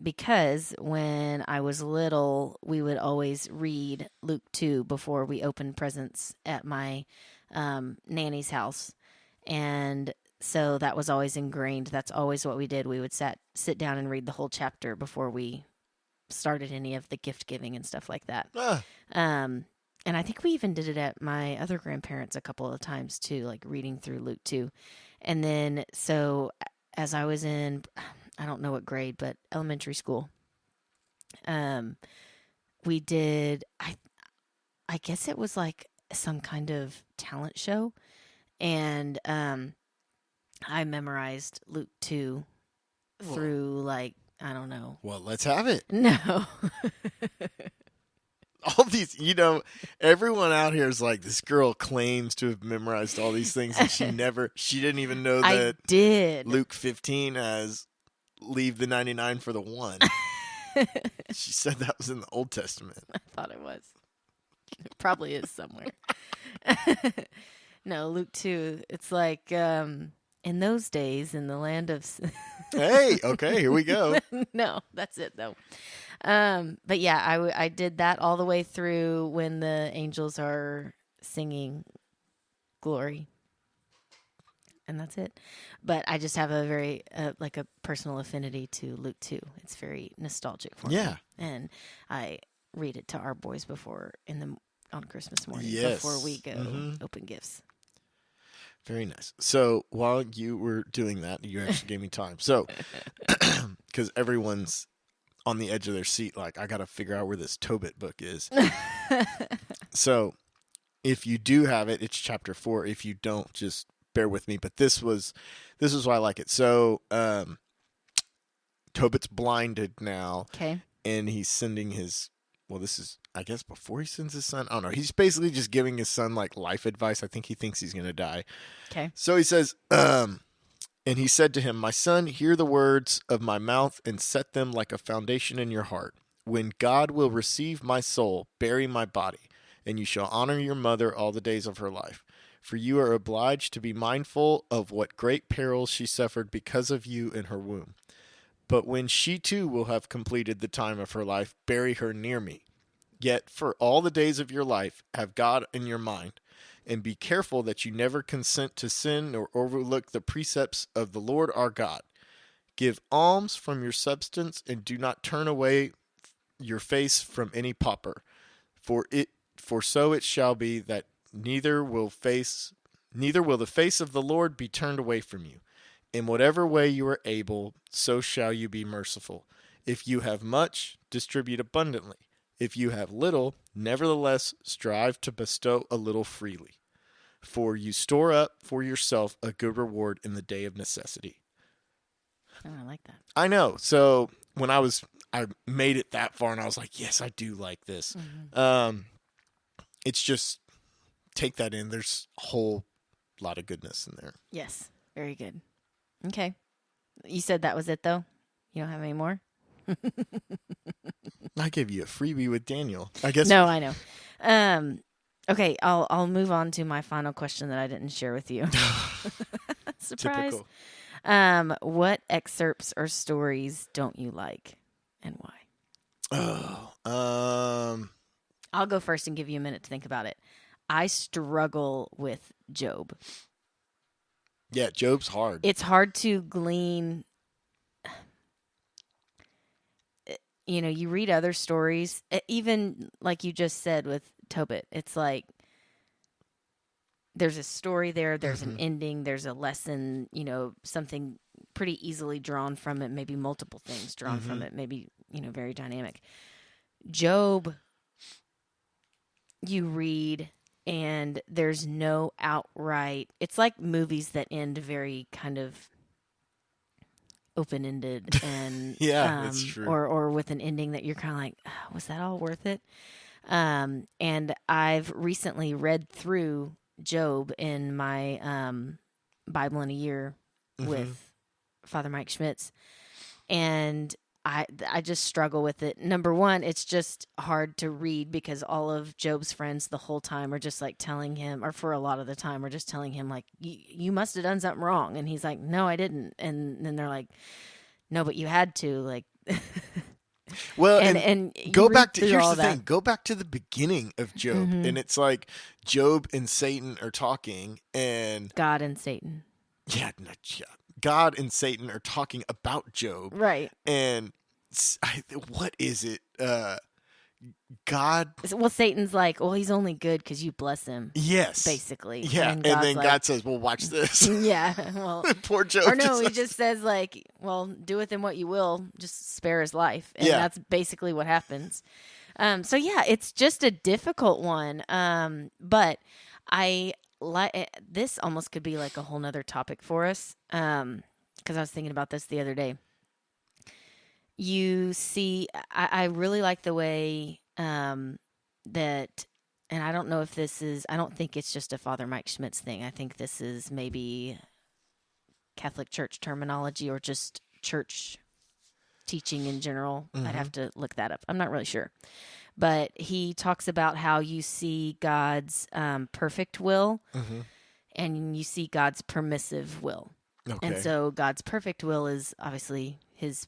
Speaker 1: Because when I was little, we would always read Luke 2 before we opened presents at my nanny's house. And so that was always ingrained. That's always what we did. We would sit down and read the whole chapter before we started any of the gift giving and stuff like that. And I think we even did it at my other grandparents a couple of times too, like reading through Luke 2. And then so as I was in, I don't know what grade, but elementary school. We did, I guess it was like some kind of talent show. And I memorized Luke 2
Speaker 2: Whoa.
Speaker 1: through like, I don't know.
Speaker 2: Well, let's have it.
Speaker 1: No.
Speaker 2: All these, everyone out here is like, this girl claims to have memorized all these things, and she didn't even know
Speaker 1: I
Speaker 2: that
Speaker 1: did.
Speaker 2: Luke 15 has leave the 99 for the one. She said that was in the Old Testament.
Speaker 1: I thought it was. It probably is somewhere. No, Luke 2. It's like in those days in the land of.
Speaker 2: Hey, okay, here we go.
Speaker 1: No, that's it though. But yeah, I did that all the way through when the angels are singing glory. And that's it. But I just have a very like a personal affinity to Luke 2. It's very nostalgic for me. And I read it to our boys on Christmas morning before we go open gifts.
Speaker 2: Very nice. So while you were doing that, you actually gave me time. So because everyone's on the edge of their seat, like, I got to figure out where this Tobit book is. So if you do have it, it's chapter 4. If you don't, just bear with me. But this is why I like it. So Tobit's blinded now.
Speaker 1: Okay.
Speaker 2: And he's sending this is, I guess, before he sends his son. I don't know. He's basically just giving his son like life advice. I think he thinks he's going to die.
Speaker 1: Okay.
Speaker 2: So he says, and he said to him, "My son, hear the words of my mouth and set them like a foundation in your heart. When God will receive my soul, bury my body, and you shall honor your mother all the days of her life. For you are obliged to be mindful of what great perils she suffered because of you in her womb. But when she too will have completed the time of her life, bury her near me. Yet for all the days of your life, have God in your mind, and be careful that you never consent to sin or overlook the precepts of the Lord our God. Give alms from your substance, and do not turn away your face from any pauper. For so it shall be that neither will the face of the Lord be turned away from you. In whatever way you are able, so shall you be merciful. If you have much, distribute abundantly. If you have little, nevertheless strive to bestow a little freely. For you store up for yourself a good reward in the day of necessity."
Speaker 1: Oh, I like that.
Speaker 2: I know. So when I made it that far, and I was like, yes, I do like this. Mm-hmm. It's just, take that in. There's a whole lot of goodness in there.
Speaker 1: Yes. Very good. Okay. You said that was it, though? You don't have any more?
Speaker 2: I gave you a freebie with Daniel, I guess.
Speaker 1: No, I know. Okay, I'll move on to my final question that I didn't share with you. Surprise.
Speaker 2: Typical.
Speaker 1: What excerpts or stories don't you like, and why? I'll go first and give you a minute to think about it. I struggle with Job.
Speaker 2: Yeah, Job's hard.
Speaker 1: It's hard to glean. You read other stories, even like you just said with Tobit. It's like there's a story there, there's an ending, there's a lesson, something pretty easily drawn from it, maybe multiple things drawn from it, maybe, very dynamic. Job, you read and there's no outright, it's like movies that end very kind of open-ended and
Speaker 2: yeah, that's true.
Speaker 1: Or with an ending that you're kind of like, oh, was that all worth it? And I've recently read through Job in my Bible in a Year with Father Mike Schmitz, and I just struggle with it. Number one, it's just hard to read because all of Job's friends the whole time are just like telling him, or for a lot of the time, are just telling him like, you must have done something wrong. And he's like, no, I didn't. And then they're like, no, but you had to. Like,
Speaker 2: well, and go back to, here's the thing, go back to the beginning of Job. And it's like Job and Satan are talking, and
Speaker 1: God and Satan.
Speaker 2: Yeah, God and Satan are talking about Job.
Speaker 1: Right.
Speaker 2: And what is it? God,
Speaker 1: Well, Satan's like, well, he's only good because you bless him,
Speaker 2: yes.
Speaker 1: basically.
Speaker 2: Yeah.
Speaker 1: And
Speaker 2: And
Speaker 1: God's
Speaker 2: then
Speaker 1: like,
Speaker 2: God says, well, watch this.
Speaker 1: yeah, well,
Speaker 2: Poor Job.
Speaker 1: or no, he
Speaker 2: has
Speaker 1: just
Speaker 2: to-
Speaker 1: says like, well, do with him what you will, just spare his life, and
Speaker 2: yeah.
Speaker 1: that's basically what happens. So yeah, it's just a difficult one. But I like this. Almost could be like a whole nother topic for us. Because I was thinking about this the other day. You see, I really like the way that, and I don't know if this is. I don't think it's just a Father Mike Schmitz thing. I think this is maybe Catholic Church terminology or just church teaching in general. I'd
Speaker 2: Mm-hmm.
Speaker 1: have to look that up. I'm not really sure. But he talks about how you see God's perfect will
Speaker 2: Mm-hmm.
Speaker 1: and you see God's permissive will. And
Speaker 2: Okay.
Speaker 1: so God's perfect will is obviously his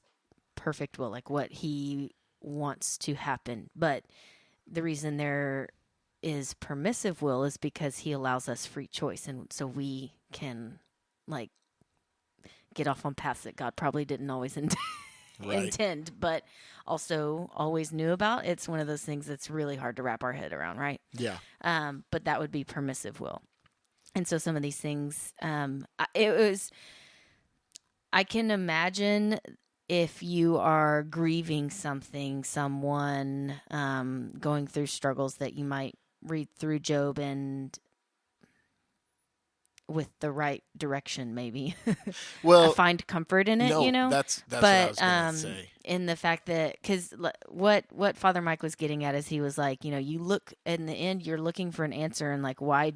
Speaker 1: perfect will, like what he wants to happen. But the reason there is permissive will is because he allows us free choice. And so we can, like, get off on paths that God probably didn't always
Speaker 2: Right.
Speaker 1: intend, but also always knew about. It's one of those things that's really hard to wrap our head around, right?
Speaker 2: Yeah.
Speaker 1: But that would be permissive will. And so some of these things, it was, I can imagine if you are grieving something, someone going through struggles that you might read through Job and with the right direction, maybe
Speaker 2: Well,
Speaker 1: find comfort in it,
Speaker 2: no,
Speaker 1: you know.
Speaker 2: that's what I
Speaker 1: But
Speaker 2: was gonna say.
Speaker 1: in the fact that because what Father Mike was getting at is he was like, you know, you look in the end, you're looking for an answer and like why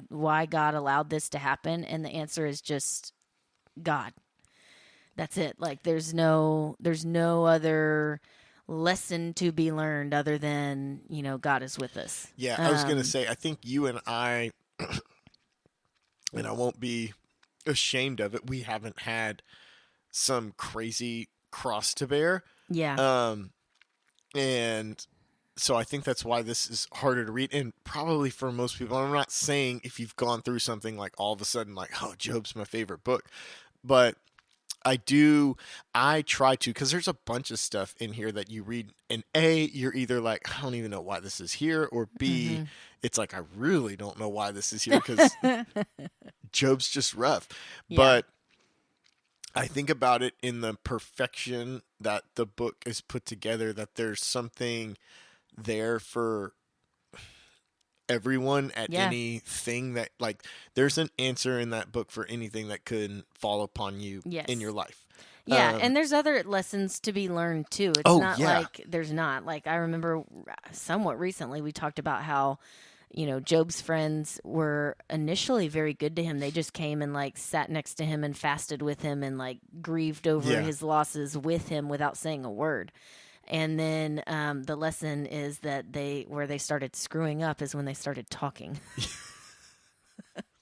Speaker 1: God allowed this to happen, and the answer is just God. That's it. Like there's no other lesson to be learned other than, you know, God is with us.
Speaker 2: Yeah, I was gonna say. I think you and I, and I won't be ashamed of it. We haven't had some crazy cross to bear.
Speaker 1: Yeah.
Speaker 2: And so I think that's why this is harder to read, and probably for most people. I'm not saying if you've gone through something like all of a sudden like, oh, Job's my favorite book, but I try to, because there's a bunch of stuff in here that you read, and A, you're either like, I don't even know why this is here, or B, it's like, I really don't know why this is here because Job's just rough.
Speaker 1: Yeah.
Speaker 2: But I think about it in the perfection that the book is put together, that there's something there for everyone at
Speaker 1: Yeah.
Speaker 2: anything that, like, there's an answer in that book for anything that could fall upon you
Speaker 1: Yes.
Speaker 2: in your life.
Speaker 1: Yeah, and there's other lessons to be learned too. It's
Speaker 2: Oh,
Speaker 1: not
Speaker 2: yeah.
Speaker 1: like there's not. Like I remember somewhat recently we talked about how, you know, Job's friends were initially very good to him. They just came and like sat next to him and fasted with him and like grieved over
Speaker 2: Yeah.
Speaker 1: his losses with him without saying a word. And then the lesson is that where they started screwing up is when they started talking.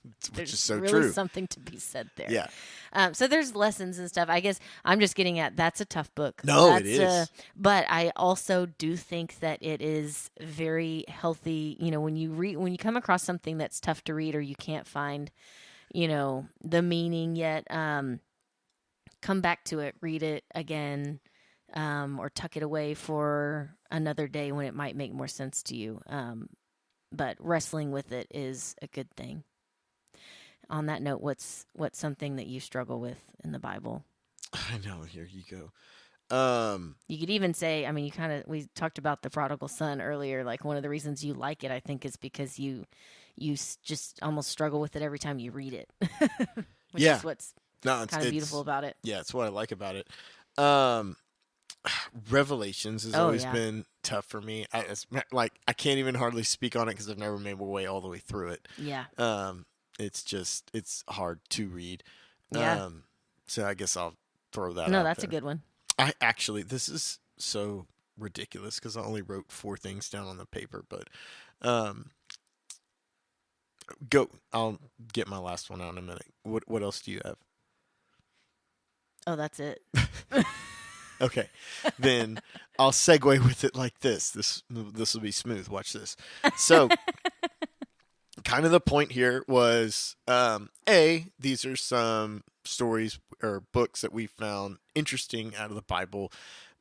Speaker 2: Which
Speaker 1: There's
Speaker 2: is so
Speaker 1: really
Speaker 2: true.
Speaker 1: something to be said there.
Speaker 2: Yeah.
Speaker 1: So there's lessons and stuff. I guess I'm just getting at that's a tough book.
Speaker 2: No,
Speaker 1: That's,
Speaker 2: it is.
Speaker 1: but I also do think that it is very healthy. You know, when you come across something that's tough to read or you can't find, you know, the meaning yet, come back to it, read it again, or tuck it away for another day when it might make more sense to you. But wrestling with it is a good thing. On that note, what's something that you struggle with in the Bible?
Speaker 2: I know. Here you go.
Speaker 1: You could even say, I mean, we talked about the prodigal son earlier. Like one of the reasons you like it, I think, is because you just almost struggle with it every time you read it, which
Speaker 2: Yeah.
Speaker 1: is what's
Speaker 2: No,
Speaker 1: kind of beautiful about it.
Speaker 2: Yeah, it's what I like about it. Revelations has
Speaker 1: Oh,
Speaker 2: always
Speaker 1: yeah.
Speaker 2: been tough for me. I can't even hardly speak on it because I've never made my way all the way through it.
Speaker 1: Yeah.
Speaker 2: It's hard to read.
Speaker 1: Yeah.
Speaker 2: So I guess I'll throw that
Speaker 1: No,
Speaker 2: out
Speaker 1: that's a
Speaker 2: there.
Speaker 1: good one.
Speaker 2: This is so ridiculous because I only wrote 4 things down on the paper, but go. I'll get my last one out in a minute. What else do you have?
Speaker 1: Oh, that's it.
Speaker 2: Okay, then I'll segue with it like this. This will be smooth. Watch this. So, kind of the point here was, these are some stories or books that we found interesting out of the Bible.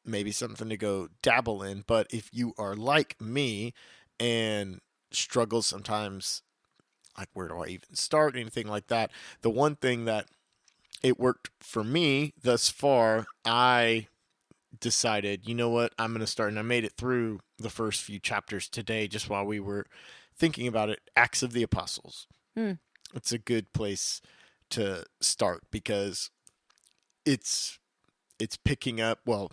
Speaker 2: maybe something to go dabble in. But if you are like me and struggle sometimes, like where do I even start, anything like that, the one thing that it worked for me thus far, I decided, you know what, I'm going to start, and I made it through the first few chapters today just while we were thinking about it. Acts of the Apostles.
Speaker 1: Hmm.
Speaker 2: It's a good place to start because it's picking up. Well,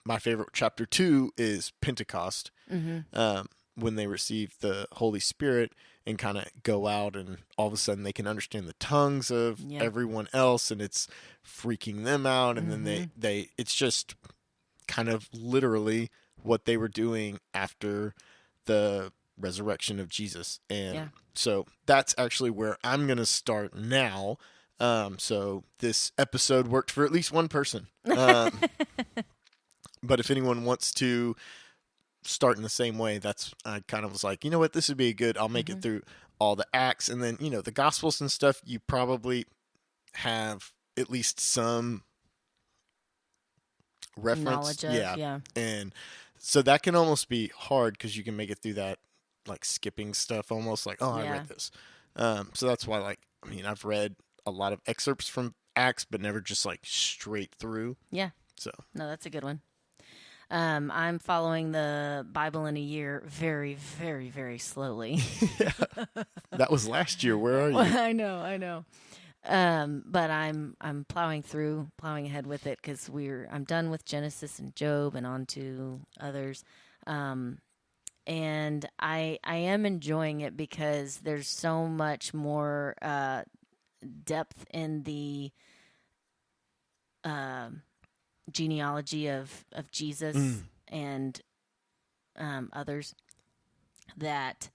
Speaker 2: my favorite chapter 2 is Pentecost,
Speaker 1: Mm-hmm.
Speaker 2: when they receive the Holy Spirit and kind of go out, and all of a sudden they can understand the tongues of
Speaker 1: Yeah.
Speaker 2: everyone else, and it's freaking them out. And then
Speaker 1: Mm-hmm.
Speaker 2: they it's just kind of literally what they were doing after the resurrection of Jesus. And
Speaker 1: Yeah.
Speaker 2: so that's actually where I'm going to start now. So this episode worked for at least one person. But if anyone wants to start in the same way, that's, I kind of was like, you know what, this would be good. I'll make it through all the acts, and then the Gospels and stuff. You probably have at least some reference,
Speaker 1: Knowledge of,
Speaker 2: yeah,
Speaker 1: yeah.
Speaker 2: and so that can almost be hard because you can make it through that like skipping stuff, almost like, oh, I
Speaker 1: Yeah.
Speaker 2: read this. So that's why, like, I mean, I've read a lot of excerpts from Acts, but never just like straight through.
Speaker 1: Yeah.
Speaker 2: So
Speaker 1: No, that's a good one. I'm following the Bible in a year very, very, very slowly.
Speaker 2: that was last year. Where are you?
Speaker 1: I know. But I'm plowing ahead with it because I'm done with Genesis and Job and on to others. And I am enjoying it because there's so much more depth in the genealogy of Jesus and others that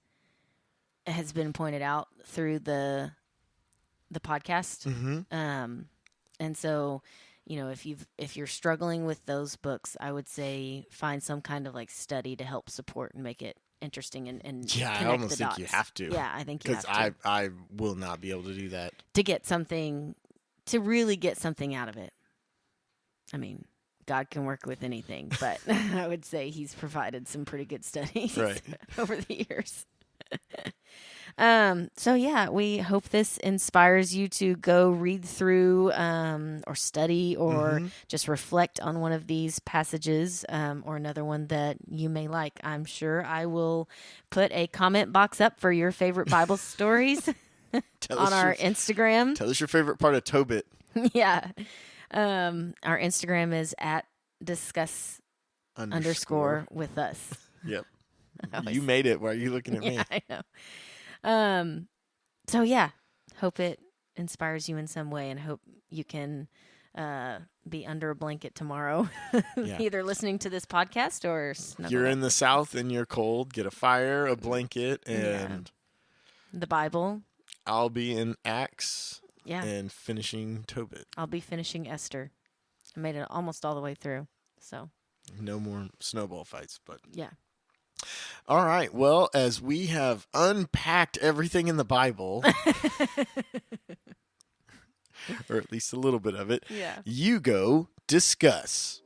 Speaker 1: has been pointed out through the podcast. And so, if you're struggling with those books, I would say find some kind of like study to help support and make it interesting and
Speaker 2: Yeah, I
Speaker 1: connect
Speaker 2: almost
Speaker 1: the
Speaker 2: think
Speaker 1: dots.
Speaker 2: you have to.
Speaker 1: Yeah, I think you
Speaker 2: Because
Speaker 1: have to
Speaker 2: I will not be able to do that.
Speaker 1: to get something, to really get something out of it. I mean, God can work with anything, but I would say He's provided some pretty good studies
Speaker 2: Right.
Speaker 1: over the years. So yeah, we hope this inspires you to go read through or study or just reflect on one of these passages or another one that you may like. I'm sure I will put a comment box up for your favorite Bible stories on our Instagram.
Speaker 2: Tell us your favorite part of Tobit.
Speaker 1: Yeah. Our Instagram is at discuss underscore with us.
Speaker 2: Yep. You made it. Why are you looking at me?
Speaker 1: Yeah, I know. So yeah, hope it inspires you in some way, and hope you can be under a blanket tomorrow,
Speaker 2: Yeah.
Speaker 1: either listening to this podcast or
Speaker 2: You're in the South and you're cold. Get a fire, a blanket, and
Speaker 1: the Bible.
Speaker 2: I'll be in Acts.
Speaker 1: Yeah.
Speaker 2: And finishing Tobit.
Speaker 1: I'll be finishing Esther. I made it almost all the way through. So
Speaker 2: no more snowball fights, but
Speaker 1: yeah.
Speaker 2: All right. Well, as we have unpacked everything in the Bible, or at least a little bit of it,
Speaker 1: Yeah.
Speaker 2: you go discuss.